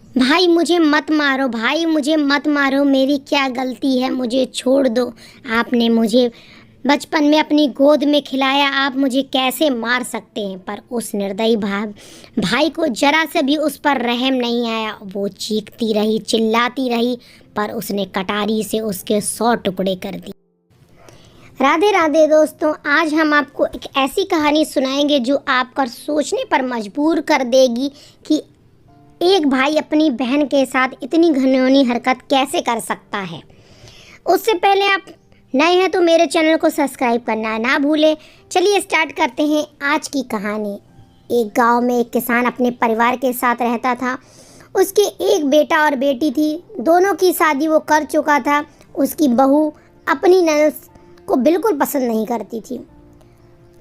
भाई मुझे मत मारो, भाई मुझे मत मारो, मेरी क्या गलती है, मुझे छोड़ दो। आपने मुझे बचपन में अपनी गोद में खिलाया, आप मुझे कैसे मार सकते हैं। पर उस निर्दयी भाई को जरा से भी उस पर रहम नहीं आया। वो चीखती रही, चिल्लाती रही, पर उसने कटारी से उसके 100 टुकड़े कर दिए। राधे राधे दोस्तों, आज हम आपको एक ऐसी कहानी सुनाएंगे जो आपको सोचने पर मजबूर कर देगी कि एक भाई अपनी बहन के साथ इतनी घिनौनी हरकत कैसे कर सकता है। उससे पहले आप नए हैं तो मेरे चैनल को सब्सक्राइब करना ना भूलें। चलिए स्टार्ट करते हैं आज की कहानी। एक गांव में एक किसान अपने परिवार के साथ रहता था। उसके एक बेटा और बेटी थी। दोनों की शादी वो कर चुका था। उसकी बहू अपनी ननद को बिल्कुल पसंद नहीं करती थी,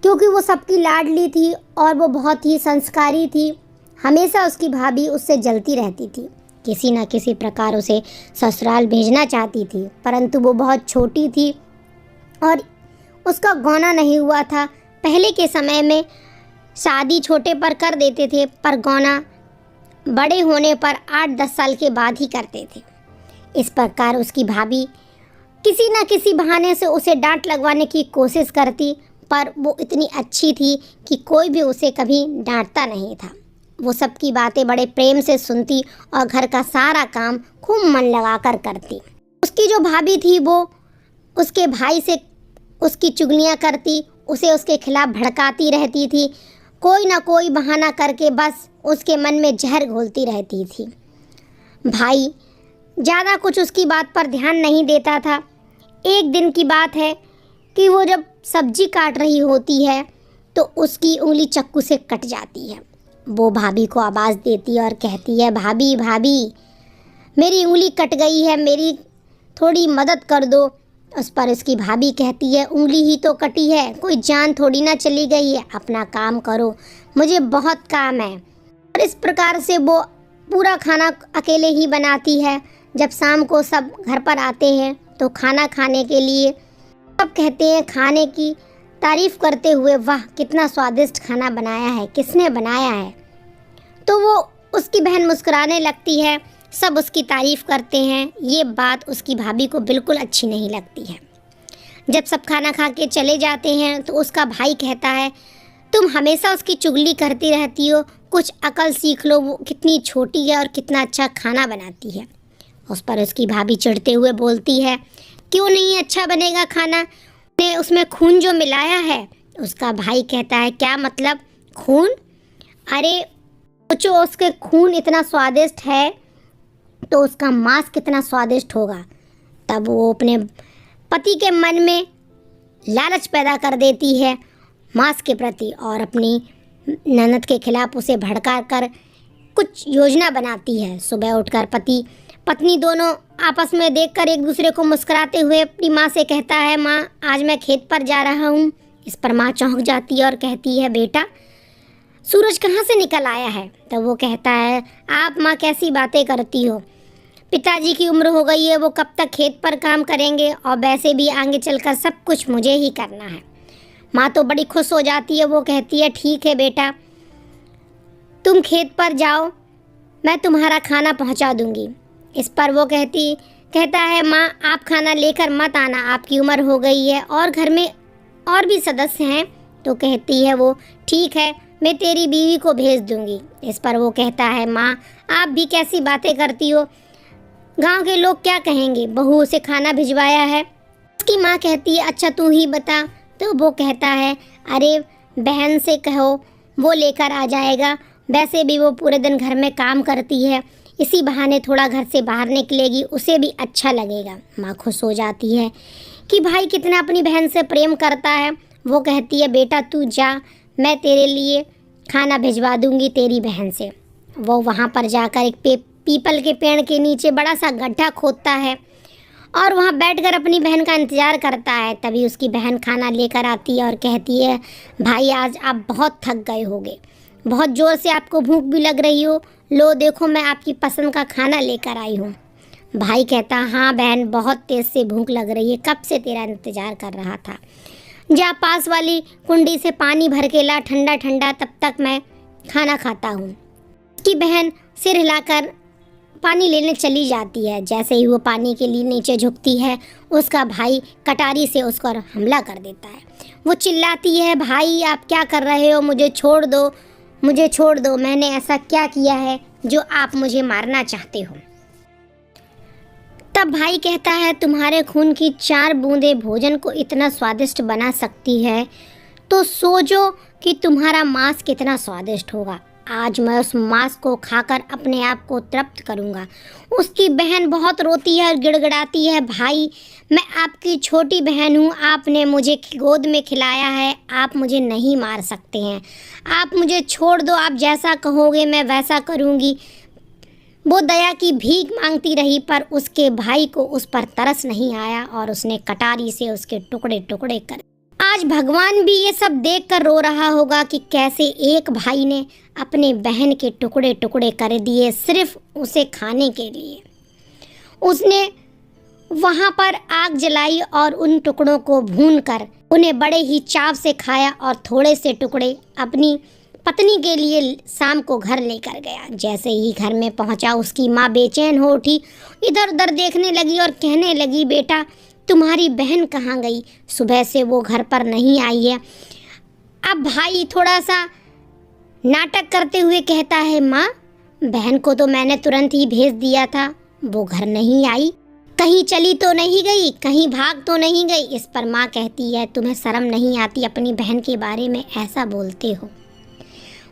क्योंकि वो सबकी लाडली थी और वो बहुत ही संस्कारी थी। हमेशा उसकी भाभी उससे जलती रहती थी, किसी न किसी प्रकार उसे ससुराल भेजना चाहती थी, परंतु वो बहुत छोटी थी और उसका गौना नहीं हुआ था। पहले के समय में शादी छोटे पर कर देते थे, पर गौना बड़े होने पर 8-10 साल के बाद ही करते थे। इस प्रकार उसकी भाभी किसी न किसी बहाने से उसे डांट लगवाने की कोशिश करती, पर वो इतनी अच्छी थी कि कोई भी उसे कभी डांटता नहीं था। वो सबकी बातें बड़े प्रेम से सुनती और घर का सारा काम खूब मन लगाकर करती। उसकी जो भाभी थी वो उसके भाई से उसकी चुगलियाँ करती, उसे उसके खिलाफ भड़काती रहती थी। कोई ना कोई बहाना करके बस उसके मन में जहर घोलती रहती थी। भाई ज़्यादा कुछ उसकी बात पर ध्यान नहीं देता था। एक दिन की बात है कि वो जब सब्जी काट रही होती है तो उसकी उंगली चाकू से कट जाती है। वो भाभी को आवाज़ देती है और कहती है, भाभी भाभी मेरी उंगली कट गई है, मेरी थोड़ी मदद कर दो। उस पर उसकी भाभी कहती है, उंगली ही तो कटी है, कोई जान थोड़ी ना चली गई है, अपना काम करो, मुझे बहुत काम है। और इस प्रकार से वो पूरा खाना अकेले ही बनाती है। जब शाम को सब घर पर आते हैं तो खाना खाने के लिए सब कहते हैं, खाने की तारीफ़ करते हुए, वाह कितना स्वादिष्ट खाना बनाया है, किसने बनाया है। तो वो उसकी बहन मुस्कुराने लगती है, सब उसकी तारीफ़ करते हैं। ये बात उसकी भाभी को बिल्कुल अच्छी नहीं लगती है। जब सब खाना खा के चले जाते हैं तो उसका भाई कहता है, तुम हमेशा उसकी चुगली करती रहती हो, कुछ अकल सीख लो, वो कितनी छोटी है और कितना अच्छा खाना बनाती है। उस पर उसकी भाभी चिढ़ते हुए बोलती है, क्यों नहीं अच्छा बनेगा खाना, ने उसमें खून जो मिलाया है। उसका भाई कहता है, क्या मतलब खून? अरे सोचो, उसके खून इतना स्वादिष्ट है तो उसका मांस कितना स्वादिष्ट होगा। तब वो अपने पति के मन में लालच पैदा कर देती है मांस के प्रति और अपनी ननद के खिलाफ उसे भड़का कर कुछ योजना बनाती है। सुबह उठकर पति पत्नी दोनों आपस में देखकर एक दूसरे को मुस्कुराते हुए अपनी माँ से कहता है, माँ आज मैं खेत पर जा रहा हूँ। इस पर माँ चौंक जाती है और कहती है, बेटा सूरज कहाँ से निकल आया है? तब वो कहता है, आप माँ कैसी बातें करती हो, पिताजी की उम्र हो गई है, वो कब तक खेत पर काम करेंगे, और वैसे भी आगे चलकर सब कुछ मुझे ही करना है। माँ तो बड़ी खुश हो जाती है। वो कहती है, ठीक है बेटा, तुम खेत पर जाओ, मैं तुम्हारा खाना पहुँचा दूँगी। इस पर वो कहता है, माँ आप खाना लेकर मत आना, आपकी उम्र हो गई है और घर में और भी सदस्य हैं। तो कहती है वो, ठीक है, मैं तेरी बीवी को भेज दूँगी। इस पर वो कहता है, माँ आप भी कैसी बातें करती हो, गांव के लोग क्या कहेंगे, बहू से खाना भिजवाया है। उसकी माँ कहती है, अच्छा तू ही बता। तो वो कहता है, अरे बहन से कहो, वो लेकर आ जाएगा, वैसे भी वो पूरे दिन घर में काम करती है, इसी बहाने थोड़ा घर से बाहर निकलेगी, उसे भी अच्छा लगेगा। माँ खुश हो जाती है कि भाई कितना अपनी बहन से प्रेम करता है। वो कहती है, बेटा तू जा, मैं तेरे लिए खाना भिजवा दूँगी तेरी बहन से। वो वहाँ पर जाकर एक पीपल के पेड़ के नीचे बड़ा सा गड्ढा खोदता है और वहाँ बैठकर अपनी बहन का इंतज़ार करता है। तभी उसकी बहन खाना लेकर आती है और कहती है, भाई आज आप बहुत थक गए होगे, बहुत ज़ोर से आपको भूख भी लग रही हो, लो देखो मैं आपकी पसंद का खाना लेकर आई हूँ। भाई कहता, हाँ बहन बहुत तेज़ से भूख लग रही है, कब से तेरा इंतज़ार कर रहा था, जा पास वाली कुंडी से पानी भर के ला ठंडा ठंडा, तब तक मैं खाना खाता हूँ। उसकी बहन सिर हिलाकर पानी लेने चली जाती है। जैसे ही वो पानी के लिए नीचे झुकती है, उसका भाई कटारी से उस पर हमला कर देता है। वो चिल्लाती है, भाई आप क्या कर रहे हो, मुझे छोड़ दो, मुझे छोड़ दो, मैंने ऐसा क्या किया है जो आप मुझे मारना चाहते हो। तब भाई कहता है, तुम्हारे खून की 4 बूंदें भोजन को इतना स्वादिष्ट बना सकती है, तो सोचो कि तुम्हारा मांस कितना स्वादिष्ट होगा। आज मैं उस मांस को खाकर अपने आप को तृप्त करूंगा। उसकी बहन बहुत रोती है और गिड़गिड़ाती है, भाई मैं आपकी छोटी बहन हूँ, आपने मुझे गोद में खिलाया है, आप मुझे नहीं मार सकते हैं, आप मुझे छोड़ दो, आप जैसा कहोगे मैं वैसा करूँगी। वो दया की भीख मांगती रही, पर उसके भाई को उस पर तरस नहीं आया और उसने कटारी से उसके टुकड़े टुकड़े कर। आज भगवान भी ये सब देखकर रो रहा होगा कि कैसे एक भाई ने अपने बहन के टुकड़े टुकड़े कर दिए सिर्फ उसे खाने के लिए। उसने वहाँ पर आग जलाई और उन टुकड़ों को भूनकर उन्हें बड़े ही चाव से खाया और थोड़े से टुकड़े अपनी पत्नी के लिए शाम को घर लेकर गया। जैसे ही घर में पहुंचा, उसकी माँ बेचैन हो उठी, इधर उधर देखने लगी और कहने लगी, बेटा तुम्हारी बहन कहाँ गई, सुबह से वो घर पर नहीं आई है। अब भाई थोड़ा सा नाटक करते हुए कहता है, माँ बहन को तो मैंने तुरंत ही भेज दिया था, वो घर नहीं आई, कहीं चली तो नहीं गई, कहीं भाग तो नहीं गई। इस पर माँ कहती है, तुम्हें शर्म नहीं आती, अपनी बहन के बारे में ऐसा बोलते हो।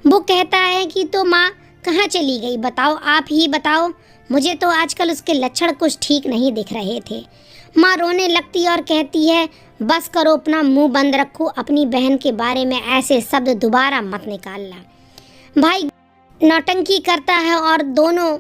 वो कहता है कि तो माँ कहाँ चली गई, बताओ, आप ही बताओ, मुझे तो आजकल उसके लक्षण कुछ ठीक नहीं दिख रहे थे। माँ रोने लगती है और कहती है, बस करो, अपना मुंह बंद रखो, अपनी बहन के बारे में ऐसे शब्द दोबारा मत निकालना। भाई नौटंकी करता है और दोनों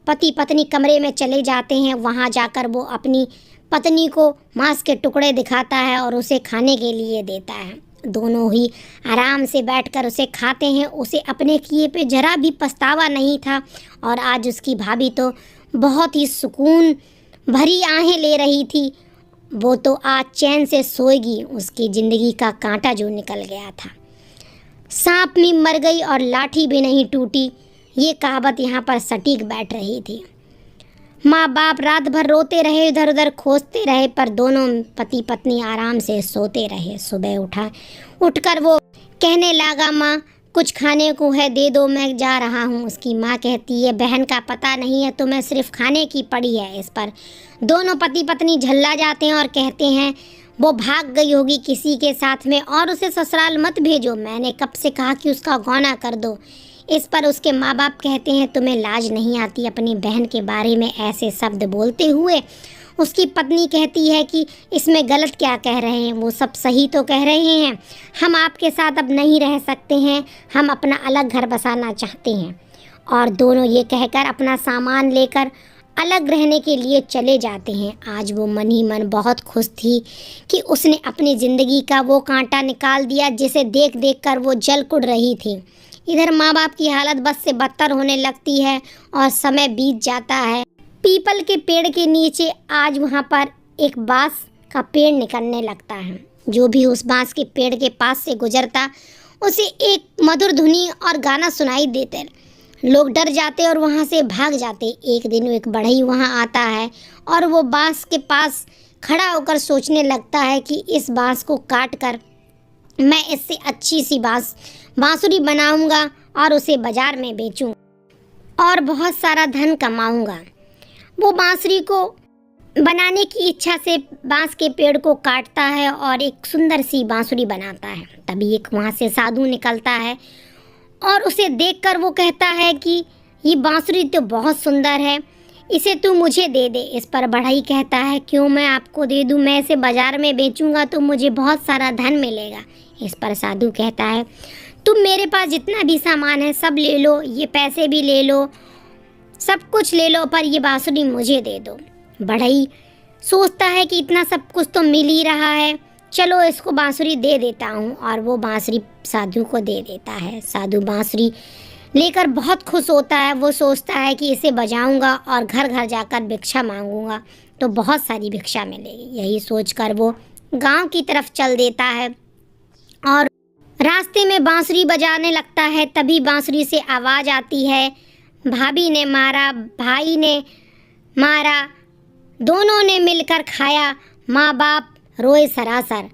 पति पत्नी कमरे में चले जाते हैं। वहाँ जाकर वो अपनी पत्नी को मांस के टुकड़े दिखाता है और उसे खाने के लिए देता है। दोनों ही आराम से बैठकर उसे खाते हैं। उसे अपने किए पे जरा भी पछतावा नहीं था और आज उसकी भाभी तो बहुत ही सुकून भरी आहें ले रही थी। वो तो आज चैन से सोएगी, उसकी ज़िंदगी का कांटा जो निकल गया था। सांप भी मर गई और लाठी भी नहीं टूटी, ये कहावत यहाँ पर सटीक बैठ रही थी। माँ बाप रात भर रोते रहे, इधर उधर खोजते रहे, पर दोनों पति पत्नी आराम से सोते रहे। सुबह उठकर वो कहने लगा, माँ कुछ खाने को है दे दो, मैं जा रहा हूँ। उसकी माँ कहती है, बहन का पता नहीं है तुम्हें, सिर्फ खाने की पड़ी है। इस पर दोनों पति पत्नी झल्ला जाते हैं और कहते हैं, वो भाग गई होगी किसी के साथ में और उसे ससुराल मत भेजो, मैंने कब से कहा कि उसका गौना कर दो। इस पर उसके माँ बाप कहते हैं, तुम्हें लाज नहीं आती अपनी बहन के बारे में ऐसे शब्द बोलते हुए। उसकी पत्नी कहती है कि इसमें गलत क्या कह रहे हैं, वो सब सही तो कह रहे हैं, हम आपके साथ अब नहीं रह सकते हैं, हम अपना अलग घर बसाना चाहते हैं। और दोनों ये कहकर अपना सामान लेकर अलग रहने के लिए चले जाते हैं। आज वो मन ही मन बहुत खुश थी कि उसने अपनी ज़िंदगी का वो कांटा निकाल दिया जिसे देख देख कर वो जल कुड़ रही थी। इधर माँ बाप की हालत बद से बदतर होने लगती है और समय बीत जाता है। पीपल के पेड़ के नीचे आज वहाँ पर एक बांस का पेड़ निकलने लगता है। जो भी उस बांस के पेड़ के पास से गुजरता उसे एक मधुर धुनी और गाना सुनाई देते। लोग डर जाते और वहाँ से भाग जाते। एक दिन एक बढ़ई वहाँ आता है और वो बांस के पास खड़ा होकर सोचने लगता है कि इस बांस को काट कर मैं इससे अच्छी सी बांसुरी बनाऊंगा और उसे बाज़ार में बेचूं और बहुत सारा धन कमाऊंगा। वो बांसुरी को बनाने की इच्छा से बांस के पेड़ को काटता है और एक सुंदर सी बांसुरी बनाता है। तभी एक वहाँ से साधु निकलता है और उसे देखकर वो कहता है कि ये बांसुरी तो बहुत सुंदर है, इसे तू मुझे दे दे। इस पर बढ़ई कहता है, क्यों मैं आपको दे दूँ, मैं इसे बाज़ार में बेचूंगा तो मुझे बहुत सारा धन मिलेगा। इस पर साधु कहता है, तुम मेरे पास जितना भी सामान है सब ले लो, ये पैसे भी ले लो, सब कुछ ले लो, पर ये बांसुरी मुझे दे दो। बढ़ई सोचता है कि इतना सब कुछ तो मिल ही रहा है, चलो इसको बांसुरी दे देता हूँ, और वो बांसुरी साधु को दे देता है। साधु बांसुरी लेकर बहुत खुश होता है। वो सोचता है कि इसे बजाऊंगा और घर घर जाकर भिक्षा मांगूंगा तो बहुत सारी भिक्षा मिलेगी। यही सोचकर वो गांव की तरफ चल देता है और रास्ते में बांसुरी बजाने लगता है। तभी बांसुरी से आवाज़ आती है, भाभी ने मारा, भाई ने मारा, दोनों ने मिलकर खाया, माँ बाप रोए सरासर।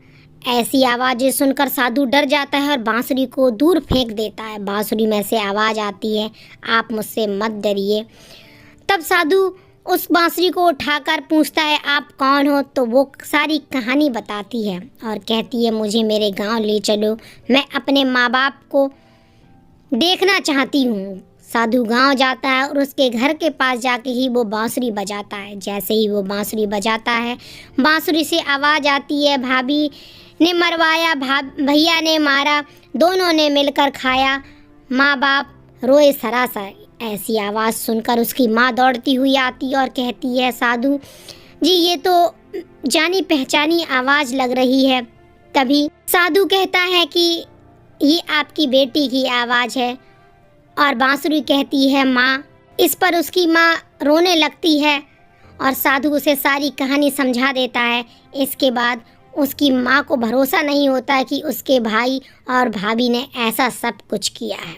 ऐसी आवाज़ें सुनकर साधु डर जाता है और बांसुरी को दूर फेंक देता है। बांसुरी में से आवाज़ आती है, आप मुझसे मत डरिए। तब साधु उस बांसुरी को उठाकर पूछता है, आप कौन हो? तो वो सारी कहानी बताती है और कहती है, मुझे मेरे गांव ले चलो, मैं अपने माँ बाप को देखना चाहती हूँ। साधु गांव जाता है और उसके घर के पास जाके ही वो बांसुरी बजाता है। जैसे ही वो बांसुरी बजाता है, बांसुरी से आवाज़ आती है, भाभी ने मरवाया, भैया ने मारा, दोनों ने मिलकर खाया, माँ बाप रोए सरासर। ऐसी आवाज़ सुनकर उसकी माँ दौड़ती हुई आती और कहती है, साधु जी ये तो जानी पहचानी आवाज़ लग रही है। तभी साधु कहता है कि ये आपकी बेटी की आवाज़ है। और बांसुरी कहती है, माँ। इस पर उसकी माँ रोने लगती है और साधु उसे सारी कहानी समझा देता है। इसके बाद उसकी माँ को भरोसा नहीं होता कि उसके भाई और भाभी ने ऐसा सब कुछ किया है।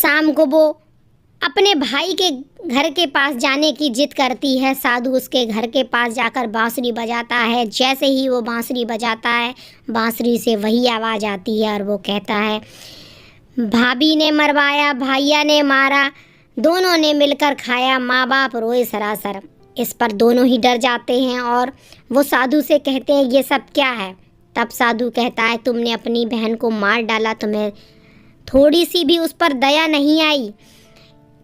शाम को वो अपने भाई के घर के पास जाने की जिद करती है। साधु उसके घर के पास जाकर बांसुरी बजाता है। जैसे ही वो बांसुरी बजाता है, बांसुरी से वही आवाज़ आती है और वो कहता है, भाभी ने मरवाया, भैया ने मारा, दोनों ने मिलकर खाया, माँ बाप रोए सरासर। इस पर दोनों ही डर जाते हैं और वो साधु से कहते हैं, ये सब क्या है? तब साधु कहता है, तुमने अपनी बहन को मार डाला, तुम्हें थोड़ी सी भी उस पर दया नहीं आई।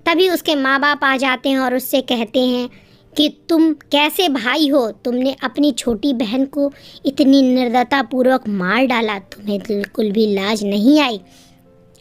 तभी उसके माँ बाप आ जाते हैं और उससे कहते हैं कि तुम कैसे भाई हो? तुमने अपनी छोटी बहन को इतनी निर्दयतापूर्वक मार डाला, तुम्हें बिल्कुल भी लाज नहीं आई।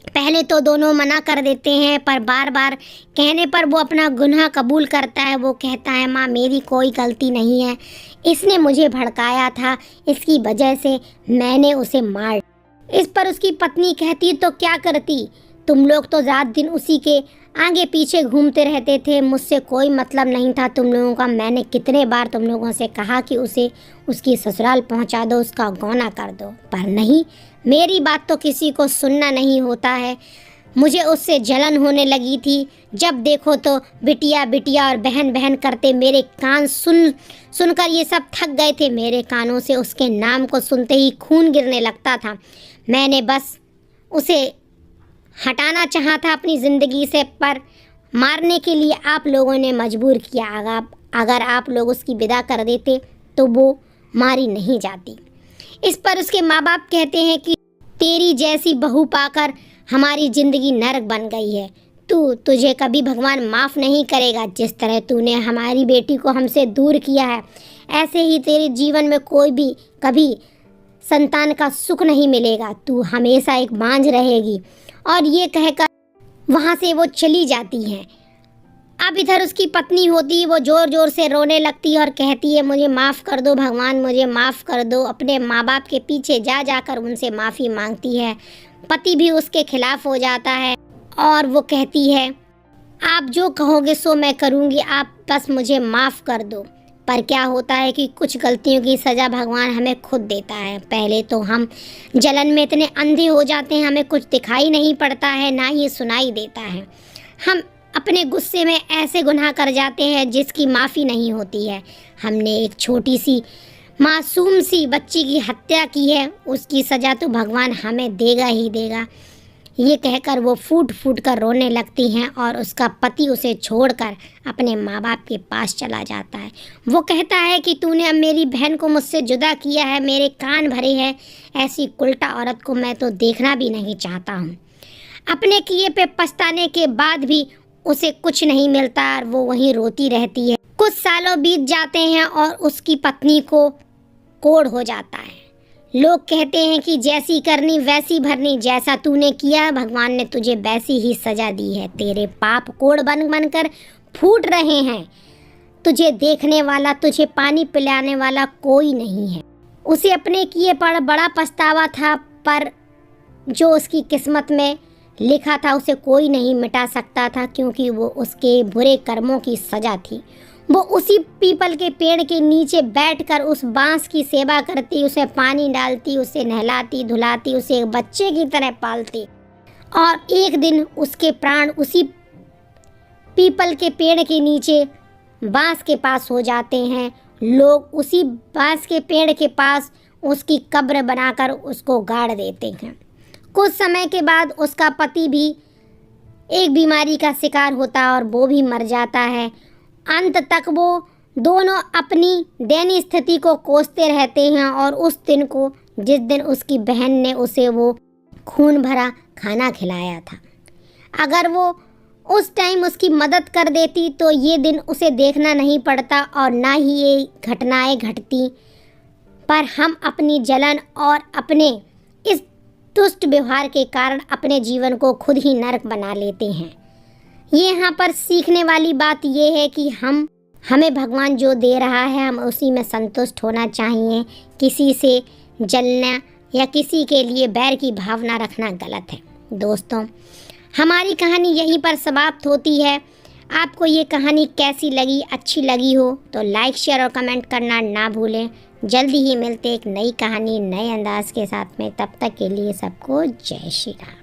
पहले तो दोनों मना कर देते हैं, पर बार बार कहने पर वो अपना गुनाह कबूल करता है। वो कहता है, माँ मेरी कोई गलती नहीं है, इसने मुझे भड़काया था, इसकी वजह से मैंने उसे मार। इस पर उसकी पत्नी कहती, तो क्या करती? तुम लोग तो रात दिन उसी के आगे पीछे घूमते रहते थे, मुझसे कोई मतलब नहीं था तुम लोगों का। मैंने कितने बार तुम लोगों से कहा कि उसे उसकी ससुराल पहुंचा दो, उसका गौना कर दो, पर नहीं, मेरी बात तो किसी को सुनना नहीं होता है। मुझे उससे जलन होने लगी थी। जब देखो तो बिटिया बिटिया और बहन बहन करते मेरे कान सुनकर ये सब थक गए थे। मेरे कानों से उसके नाम को सुनते ही खून गिरने लगता था। मैंने बस उसे हटाना चाहा था अपनी ज़िंदगी से, पर मारने के लिए आप लोगों ने मजबूर किया। अगर आप लोग उसकी विदा कर देते तो वो मारी नहीं जाती। इस पर उसके माँ बाप कहते हैं कि तेरी जैसी बहू पाकर हमारी ज़िंदगी नरक बन गई है। तुझे कभी भगवान माफ़ नहीं करेगा। जिस तरह तूने हमारी बेटी को हमसे दूर किया है, ऐसे ही तेरे जीवन में कोई भी कभी संतान का सुख नहीं मिलेगा। तू हमेशा एक बांझ रहेगी। और ये कहकर वहाँ से वो चली जाती हैं। अब इधर उसकी पत्नी होती है, वो ज़ोर ज़ोर से रोने लगती है और कहती है, मुझे माफ़ कर दो भगवान, मुझे माफ़ कर दो। अपने माँ बाप के पीछे जा जाकर उनसे माफ़ी मांगती है। पति भी उसके खिलाफ़ हो जाता है और वो कहती है, आप जो कहोगे सो मैं करूँगी, आप बस मुझे माफ़ कर दो। पर क्या होता है कि कुछ गलतियों की सज़ा भगवान हमें खुद देता है। पहले तो हम जलन में इतने अंधे हो जाते हैं, हमें कुछ दिखाई नहीं पड़ता है, ना ही सुनाई देता है। हम अपने गुस्से में ऐसे गुनाह कर जाते हैं जिसकी माफ़ी नहीं होती है। हमने एक छोटी सी मासूम सी बच्ची की हत्या की है, उसकी सज़ा तो भगवान हमें देगा ही देगा। ये कहकर वो फूट फूट कर रोने लगती हैं और उसका पति उसे छोड़कर अपने माँ बाप के पास चला जाता है। वो कहता है कि तूने अब मेरी बहन को मुझसे जुदा किया है, मेरे कान भरे हैं। ऐसी उल्टा औरत को मैं तो देखना भी नहीं चाहता हूँ। अपने किए पे पछताने के बाद भी उसे कुछ नहीं मिलता और वो वहीं रोती रहती है। कुछ सालों बीत जाते हैं और उसकी पत्नी को कोढ़ हो जाता है। लोग कहते हैं कि जैसी करनी वैसी भरनी, जैसा तूने किया भगवान ने तुझे वैसी ही सज़ा दी है। तेरे पाप कोढ़ बन कर फूट रहे हैं। तुझे देखने वाला, तुझे पानी पिलाने वाला कोई नहीं है। उसे अपने किए पर बड़ा पछतावा था, पर जो उसकी किस्मत में लिखा था उसे कोई नहीं मिटा सकता था, क्योंकि वो उसके बुरे कर्मों की सज़ा थी। वो उसी पीपल के पेड़ के नीचे बैठकर उस बांस की सेवा करती, उसे पानी डालती, उसे नहलाती धुलाती, उसे एक बच्चे की तरह पालती। और एक दिन उसके प्राण उसी पीपल के पेड़ के नीचे बांस के पास हो जाते हैं। लोग उसी बांस के पेड़ के पास उसकी कब्र बनाकर उसको गाड़ देते हैं। कुछ समय के बाद उसका पति भी एक बीमारी का शिकार होता है और वो भी मर जाता है। अंत तक वो दोनों अपनी दयनीय स्थिति को कोसते रहते हैं और उस दिन को, जिस दिन उसकी बहन ने उसे वो खून भरा खाना खिलाया था, अगर वो उस टाइम उसकी मदद कर देती तो ये दिन उसे देखना नहीं पड़ता और ना ही ये घटनाएं घटती। पर हम अपनी जलन और अपने इस दुष्ट व्यवहार के कारण अपने जीवन को खुद ही नरक बना लेते हैं। ये यहाँ पर सीखने वाली बात ये है कि हमें भगवान जो दे रहा है हम उसी में संतुष्ट होना चाहिए। किसी से जलना या किसी के लिए बैर की भावना रखना गलत है। दोस्तों, हमारी कहानी यहीं पर समाप्त होती है। आपको ये कहानी कैसी लगी, अच्छी लगी हो तो लाइक, शेयर और कमेंट करना ना भूलें। जल्दी ही मिलते एक नई कहानी नए अंदाज के साथ में। तब तक के लिए सबको जय श्री राम।